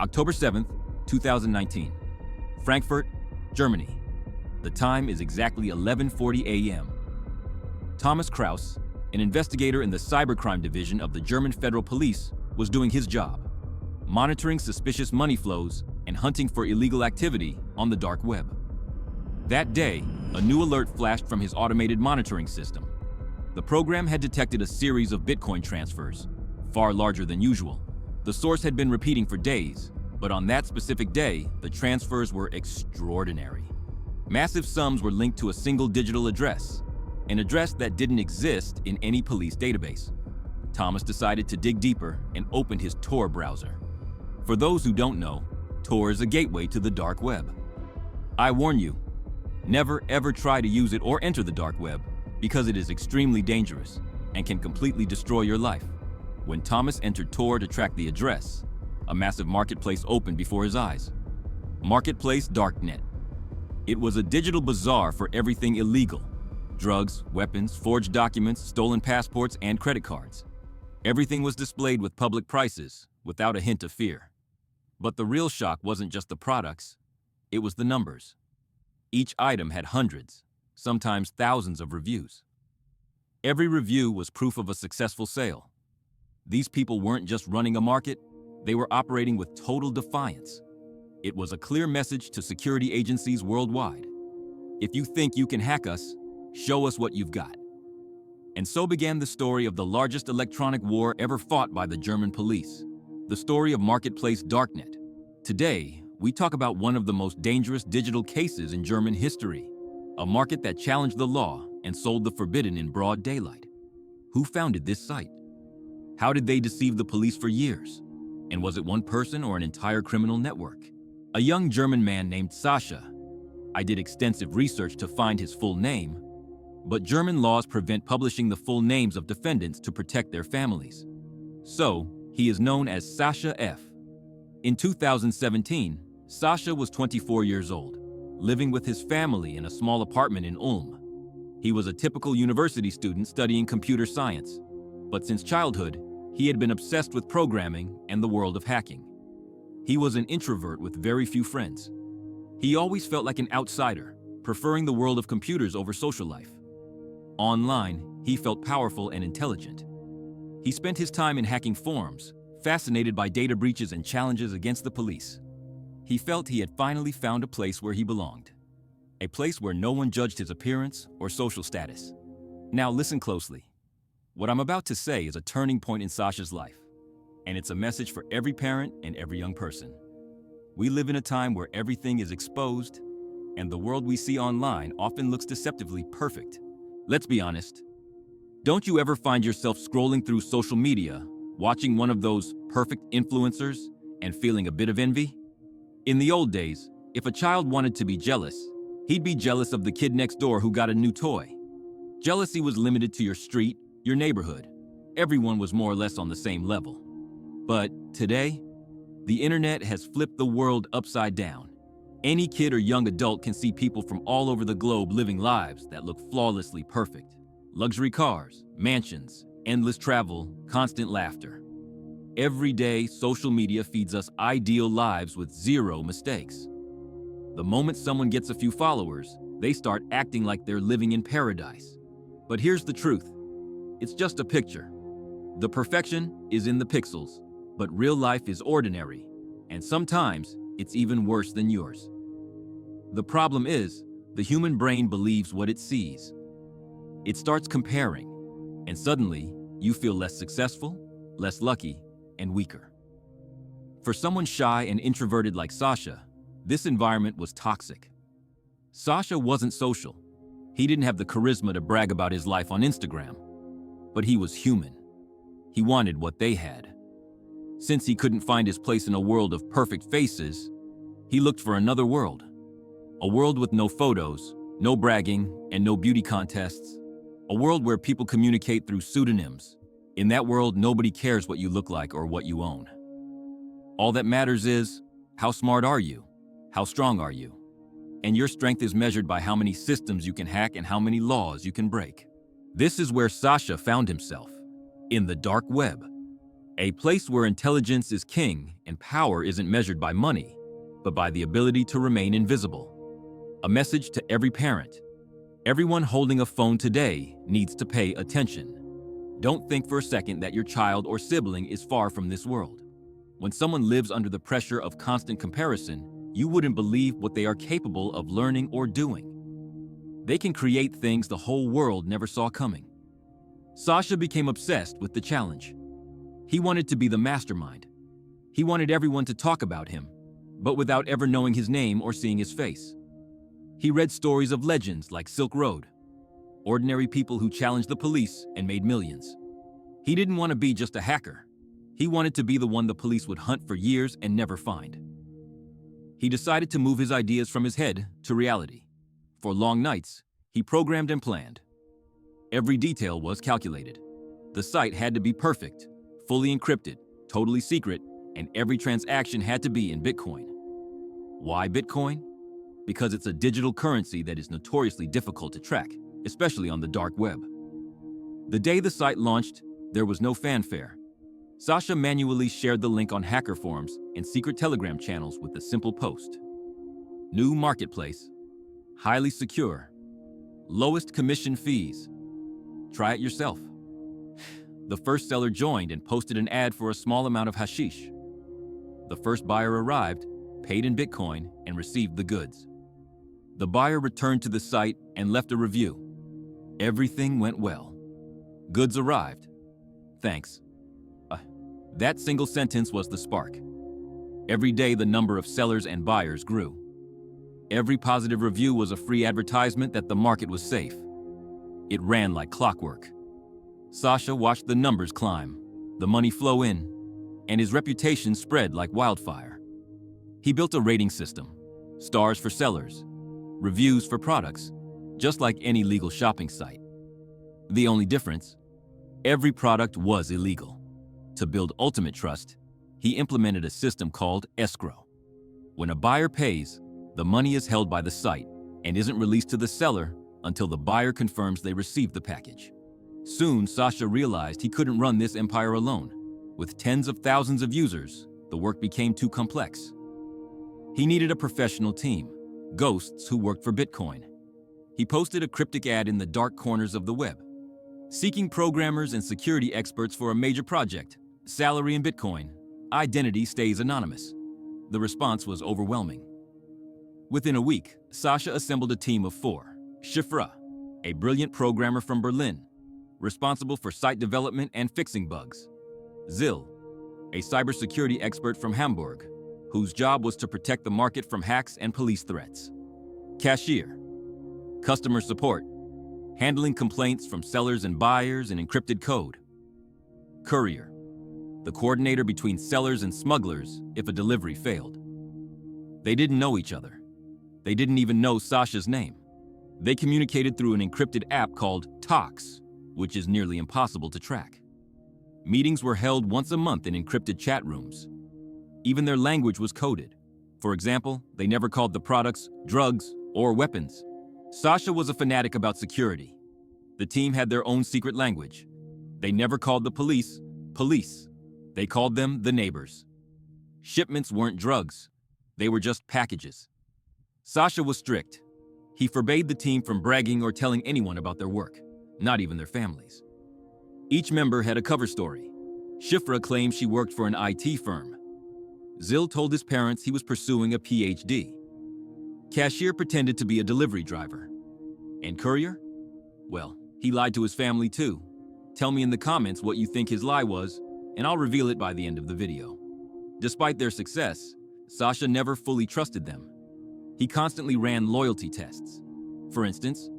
October 7th, 2019. Frankfurt, Germany. The time is exactly 11:40 a.m. Thomas Kraus, an investigator in the cybercrime division of the German Federal Police, was doing his job, monitoring suspicious money flows and hunting for illegal activity on the dark web. That day, a new alert flashed from his automated monitoring system. The program had detected a series of Bitcoin transfers, far larger than usual. The source had been repeating for days, but on that specific day, the transfers were extraordinary. Massive sums were linked to a single digital address, an address that didn't exist in any police database. Thomas decided to dig deeper and opened his Tor browser. For those who don't know, Tor is a gateway to the dark web. I warn you, never ever try to use it or enter the dark web because it is extremely dangerous and can completely destroy your life. When Thomas entered Tor to track the address, a massive marketplace opened before his eyes. Marketplace Darknet. It was a digital bazaar for everything illegal: drugs, weapons, forged documents, stolen passports, and credit cards. Everything was displayed with public prices, without a hint of fear. But the real shock wasn't just the products, it was the numbers. Each item had hundreds, sometimes thousands of reviews. Every review was proof of a successful sale. These people weren't just running a market, they were operating with total defiance. It was a clear message to security agencies worldwide. If you think you can hack us, show us what you've got. And so began the story of the largest electronic war ever fought by the German police, the story of Marketplace Darknet. Today, we talk about one of the most dangerous digital cases in German history, a market that challenged the law and sold the forbidden in broad daylight. Who founded this site? How did they deceive the police for years? And was it one person or an entire criminal network? A young German man named Sascha. I did extensive research to find his full name, but German laws prevent publishing the full names of defendants to protect their families. So, he is known as Sascha F. In 2017, Sascha was 24 years old, living with his family in a small apartment in Ulm. He was a typical university student studying computer science, but since childhood, he had been obsessed with programming and the world of hacking. He was an introvert with very few friends. He always felt like an outsider, preferring the world of computers over social life. Online, he felt powerful and intelligent. He spent his time in hacking forums, fascinated by data breaches and challenges against the police. He felt he had finally found a place where he belonged, a place where no one judged his appearance or social status. Now listen closely. What I'm about to say is a turning point in Sascha's life, and it's a message for every parent and every young person. We live in a time where everything is exposed, and the world we see online often looks deceptively perfect. Let's be honest. Don't you ever find yourself scrolling through social media, watching one of those perfect influencers, and feeling a bit of envy? In the old days, if a child wanted to be jealous, he'd be jealous of the kid next door who got a new toy. Jealousy was limited to your street, your neighborhood. Everyone was more or less on the same level. But today, the internet has flipped the world upside down. Any kid or young adult can see people from all over the globe living lives that look flawlessly perfect. Luxury cars, mansions, endless travel, constant laughter. Every day, social media feeds us ideal lives with zero mistakes. The moment someone gets a few followers, they start acting like they're living in paradise. But here's the truth. It's just a picture. The perfection is in the pixels, but real life is ordinary, and sometimes it's even worse than yours. The problem is, the human brain believes what it sees. It starts comparing, and suddenly, you feel less successful, less lucky, and weaker. For someone shy and introverted like Sascha, this environment was toxic. Sascha wasn't social. He didn't have the charisma to brag about his life on Instagram. But he was human. He wanted what they had. Since he couldn't find his place in a world of perfect faces, he looked for another world. A world with no photos, no bragging, and no beauty contests. A world where people communicate through pseudonyms. In that world, nobody cares what you look like or what you own. All that matters is, how smart are you? How strong are you? And your strength is measured by how many systems you can hack and how many laws you can break. This is where Sascha found himself, in the dark web. A place where intelligence is king and power isn't measured by money, but by the ability to remain invisible. A message to every parent. Everyone holding a phone today needs to pay attention. Don't think for a second that your child or sibling is far from this world. When someone lives under the pressure of constant comparison, you wouldn't believe what they are capable of learning or doing. They can create things the whole world never saw coming. Sascha became obsessed with the challenge. He wanted to be the mastermind. He wanted everyone to talk about him, but without ever knowing his name or seeing his face. He read stories of legends like Silk Road, ordinary people who challenged the police and made millions. He didn't want to be just a hacker. He wanted to be the one the police would hunt for years and never find. He decided to move his ideas from his head to reality. For long nights, he programmed and planned. Every detail was calculated. The site had to be perfect, fully encrypted, totally secret, and every transaction had to be in Bitcoin. Why Bitcoin? Because it's a digital currency that is notoriously difficult to track, especially on the dark web. The day the site launched, there was no fanfare. Sascha manually shared the link on hacker forums and secret Telegram channels with a simple post. New marketplace, highly secure, lowest commission fees. Try it yourself. The first seller joined and posted an ad for a small amount of hashish. The first buyer arrived, paid in Bitcoin, and received the goods. The buyer returned to the site and left a review. Everything went well. Goods arrived. Thanks. That single sentence was the spark. Every day the number of sellers and buyers grew. Every positive review was a free advertisement that the market was safe. It ran like clockwork. Sascha watched the numbers climb, the money flow in, and his reputation spread like wildfire. He built a rating system, stars for sellers, reviews for products, just like any legal shopping site. The only difference, every product was illegal. To build ultimate trust, he implemented a system called escrow. When a buyer pays, the money is held by the site and isn't released to the seller until the buyer confirms they received the package. Soon, Sascha realized he couldn't run this empire alone. With tens of thousands of users, the work became too complex. He needed a professional team, ghosts who worked for Bitcoin. He posted a cryptic ad in the dark corners of the web, seeking programmers and security experts for a major project. Salary in Bitcoin. Identity stays anonymous. The response was overwhelming. Within a week, Sascha assembled a team of 4. Shifra, a brilliant programmer from Berlin, responsible for site development and fixing bugs. Zill, a cybersecurity expert from Hamburg, whose job was to protect the market from hacks and police threats. Cashier, customer support, handling complaints from sellers and buyers in encrypted code. Courier, the coordinator between sellers and smugglers if a delivery failed. They didn't know each other. They didn't even know Sascha's name. They communicated through an encrypted app called Tox, which is nearly impossible to track. Meetings were held once a month in encrypted chat rooms. Even their language was coded. For example, they never called the products drugs or weapons. Sascha was a fanatic about security. The team had their own secret language. They never called the police, police. They called them the neighbors. Shipments weren't drugs. They were just packages. Sascha was strict. He forbade the team from bragging or telling anyone about their work, not even their families. Each member had a cover story. Shifra claimed she worked for an IT firm. Zill told his parents he was pursuing a PhD. Cashier pretended to be a delivery driver. And Courier? Well, he lied to his family too. Tell me in the comments what you think his lie was, and I'll reveal it by the end of the video. Despite their success, Sascha never fully trusted them. He constantly ran loyalty tests. For instance,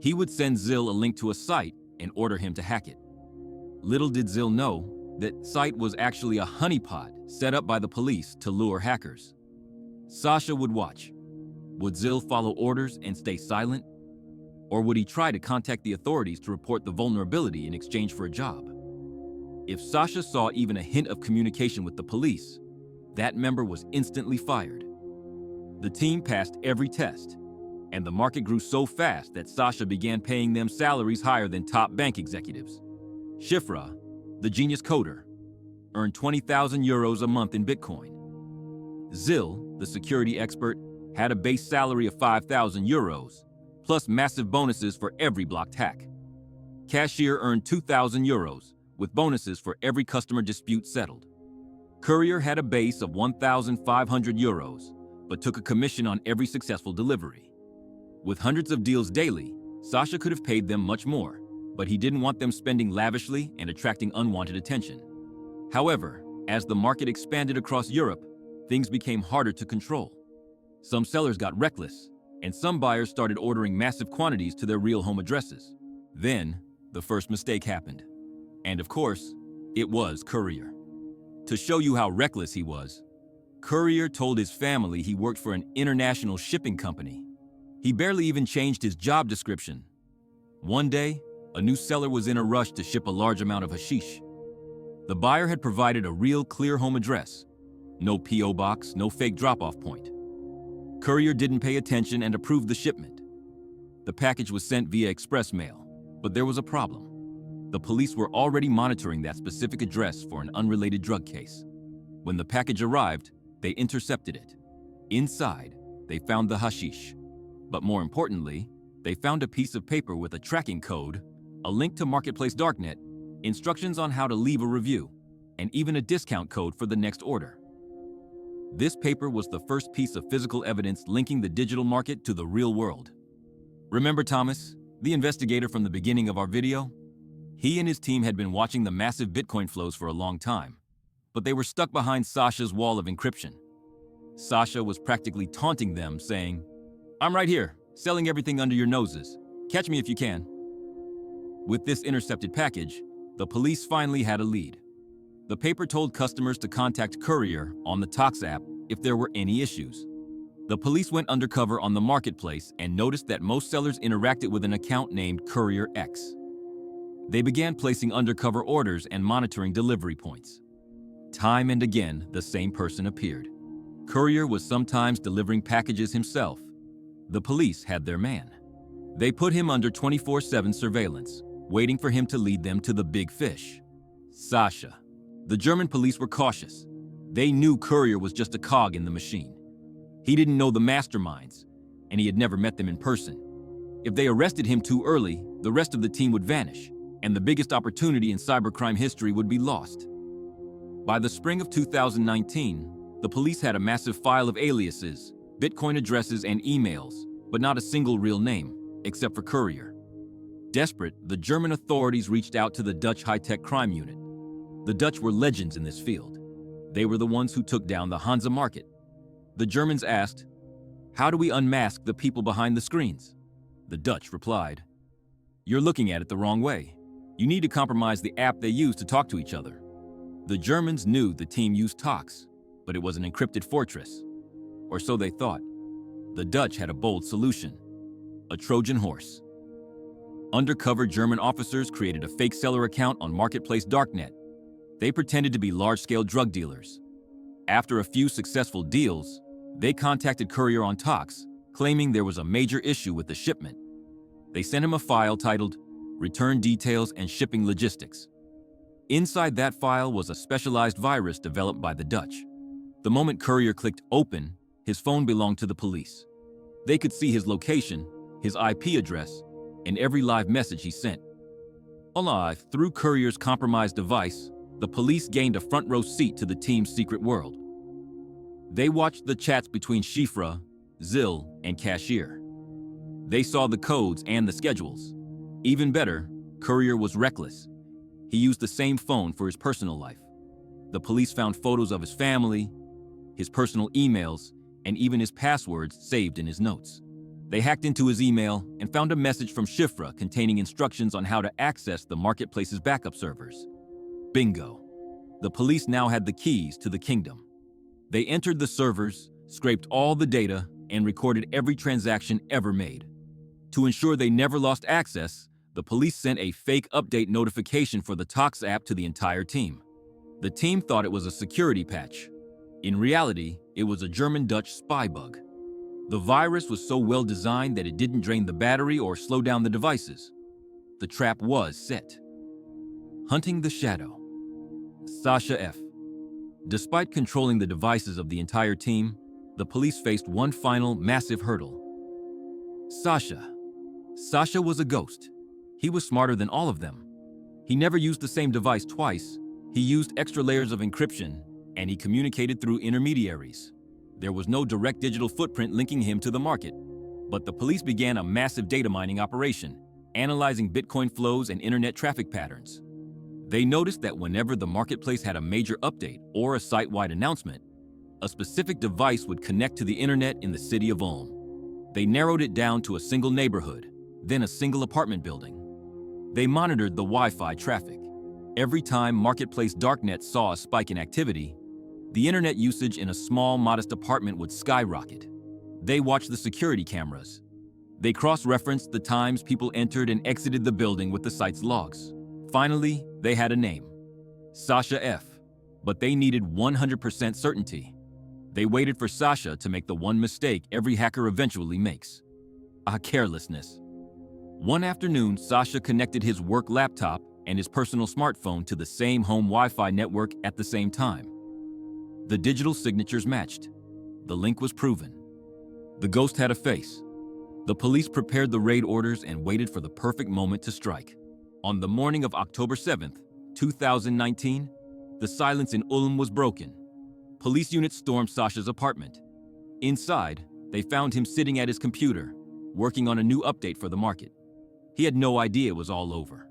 he would send Zill a link to a site and order him to hack it. Little did Zill know that site was actually a honeypot set up by the police to lure hackers. Sascha would watch. Would Zill follow orders and stay silent? Or would he try to contact the authorities to report the vulnerability in exchange for a job? If Sascha saw even a hint of communication with the police, that member was instantly fired. The team passed every test, and the market grew so fast that Sascha began paying them salaries higher than top bank executives. Shifra, the genius coder, earned 20,000 euros a month in Bitcoin. Zill, the security expert, had a base salary of 5,000 euros, plus massive bonuses for every blocked hack. Cashier earned 2,000 euros, with bonuses for every customer dispute settled. Courier had a base of 1,500 euros, but took a commission on every successful delivery. With hundreds of deals daily, Sascha could have paid them much more, but he didn't want them spending lavishly and attracting unwanted attention. However, as the market expanded across Europe, things became harder to control. Some sellers got reckless, and some buyers started ordering massive quantities to their real home addresses. Then, the first mistake happened. And of course, it was Courier. To show you how reckless he was, Courier told his family he worked for an international shipping company. He barely even changed his job description. One day, a new seller was in a rush to ship a large amount of hashish. The buyer had provided a real clear home address. No P.O. box, no fake drop-off point. Courier didn't pay attention and approved the shipment. The package was sent via express mail, but there was a problem. The police were already monitoring that specific address for an unrelated drug case. When the package arrived, they intercepted it. Inside, they found the hashish. But more importantly, they found a piece of paper with a tracking code, a link to Marketplace Darknet, instructions on how to leave a review, and even a discount code for the next order. This paper was the first piece of physical evidence linking the digital market to the real world. Remember Thomas, the investigator from the beginning of our video? He and his team had been watching the massive Bitcoin flows for a long time, but they were stuck behind Sascha's wall of encryption. Sascha was practically taunting them, saying, "I'm right here, selling everything under your noses. Catch me if you can." With this intercepted package, the police finally had a lead. The paper told customers to contact Courier on the Tox app if there were any issues. The police went undercover on the marketplace and noticed that most sellers interacted with an account named Courier X. They began placing undercover orders and monitoring delivery points. Time and again, the same person appeared. Courier was sometimes delivering packages himself. The police had their man. They put him under 24/7 surveillance, waiting for him to lead them to the big fish, Sascha. The German police were cautious. They knew Courier was just a cog in the machine. He didn't know the masterminds, and he had never met them in person. If they arrested him too early, the rest of the team would vanish, and the biggest opportunity in cybercrime history would be lost. By the spring of 2019, the police had a massive file of aliases, Bitcoin addresses, and emails, but not a single real name, except for Courier. Desperate, the German authorities reached out to the Dutch high-tech crime unit. The Dutch were legends in this field. They were the ones who took down the Hansa market. The Germans asked, "How do we unmask the people behind the screens?" The Dutch replied, "You're looking at it the wrong way. You need to compromise the app they use to talk to each other." The Germans knew the team used Tox, but it was an encrypted fortress. Or so they thought. The Dutch had a bold solution: a Trojan horse. Undercover German officers created a fake seller account on Marketplace Darknet. They pretended to be large-scale drug dealers. After a few successful deals, they contacted Courier on Tox, claiming there was a major issue with the shipment. They sent him a file titled Return Details and Shipping Logistics. Inside that file was a specialized virus developed by the Dutch. The moment Courier clicked open, his phone belonged to the police. They could see his location, his IP address, and every live message he sent. Alive, through Courier's compromised device, the police gained a front-row seat to the team's secret world. They watched the chats between Shifra, Zill, and Cashier. They saw the codes and the schedules. Even better, Courier was reckless. He used the same phone for his personal life. The police found photos of his family, his personal emails, and even his passwords saved in his notes. They hacked into his email and found a message from Shifra containing instructions on how to access the marketplace's backup servers. Bingo. The police now had the keys to the kingdom. They entered the servers, scraped all the data, and recorded every transaction ever made. To ensure they never lost access, the police sent a fake update notification for the Tox app to the entire team. The team thought it was a security patch. In reality, it was a German-Dutch spy bug. The virus was so well designed that it didn't drain the battery or slow down the devices. The trap was set. Hunting the shadow. Sascha F. Despite controlling the devices of the entire team, the police faced one final massive hurdle. Sascha was a ghost. He was smarter than all of them. He never used the same device twice. He used extra layers of encryption, and he communicated through intermediaries. There was no direct digital footprint linking him to the market. But the police began a massive data mining operation, analyzing Bitcoin flows and internet traffic patterns. They noticed that whenever the marketplace had a major update or a site-wide announcement, a specific device would connect to the internet in the city of Ulm. They narrowed it down to a single neighborhood, then a single apartment building. They monitored the Wi-Fi traffic. Every time Marketplace Darknet saw a spike in activity, the internet usage in a small, modest apartment would skyrocket. They watched the security cameras. They cross-referenced the times people entered and exited the building with the site's logs. Finally, they had a name: Sascha F. But they needed 100% certainty. They waited for Sascha to make the one mistake every hacker eventually makes: carelessness. One afternoon, Sascha connected his work laptop and his personal smartphone to the same home Wi-Fi network at the same time. The digital signatures matched. The link was proven. The ghost had a face. The police prepared the raid orders and waited for the perfect moment to strike. On the morning of October 7th, 2019, the silence in Ulm was broken. Police units stormed Sascha's apartment. Inside, they found him sitting at his computer, working on a new update for the market. He had no idea it was all over.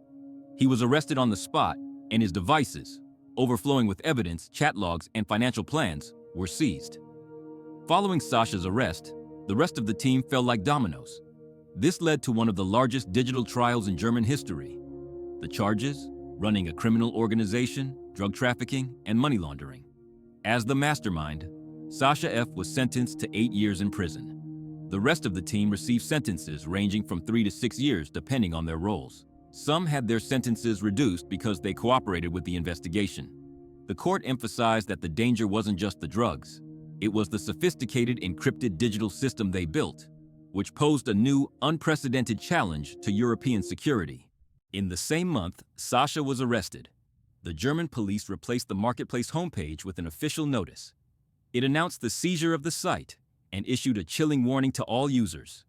He was arrested on the spot, and his devices, overflowing with evidence, chat logs, and financial plans, were seized. Following Sascha's arrest, the rest of the team fell like dominoes. This led to one of the largest digital trials in German history. The charges: running a criminal organization, drug trafficking, and money laundering. As the mastermind, Sascha F. was sentenced to 8 years in prison. The rest of the team received sentences ranging from 3 to 6 years depending on their roles. Some had their sentences reduced because they cooperated with the investigation. The court emphasized that the danger wasn't just the drugs. It was the sophisticated encrypted digital system they built, which posed a new, unprecedented challenge to European security. In the same month, Sascha was arrested. The German police replaced the marketplace homepage with an official notice. It announced the seizure of the site and issued a chilling warning to all users: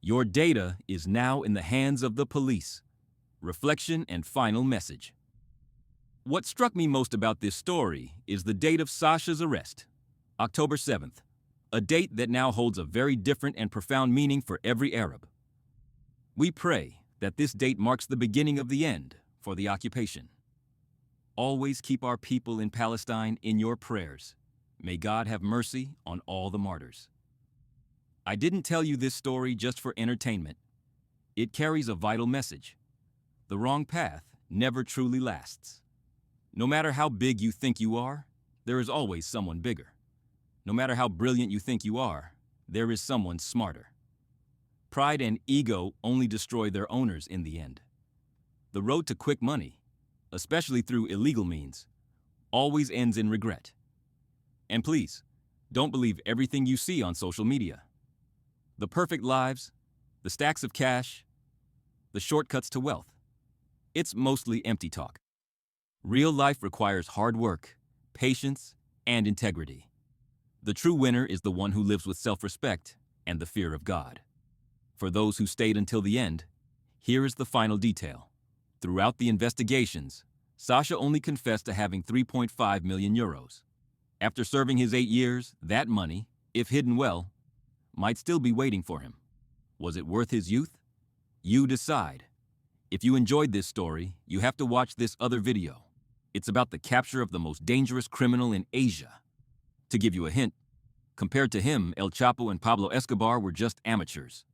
your data is now in the hands of the police. Reflection and final message. What struck me most about this story is the date of Sascha's arrest, October 7th, a date that now holds a very different and profound meaning for every Arab. We pray that this date marks the beginning of the end for the occupation. Always keep our people in Palestine in your prayers. May God have mercy on all the martyrs. I didn't tell you this story just for entertainment. It carries a vital message. The wrong path never truly lasts. No matter how big you think you are, there is always someone bigger. No matter how brilliant you think you are, there is someone smarter. Pride and ego only destroy their owners in the end. The road to quick money, especially through illegal means, always ends in regret. And please, don't believe everything you see on social media. The perfect lives, the stacks of cash, the shortcuts to wealth. It's mostly empty talk. Real life requires hard work, patience, and integrity. The true winner is the one who lives with self-respect and the fear of God. For those who stayed until the end, here is the final detail. Throughout the investigations, Sascha only confessed to having 3.5 million euros. After serving his 8 years, that money, if hidden well, might still be waiting for him. Was it worth his youth? You decide. If you enjoyed this story, you have to watch this other video. It's about the capture of the most dangerous criminal in Asia. To give you a hint, compared to him, El Chapo and Pablo Escobar were just amateurs.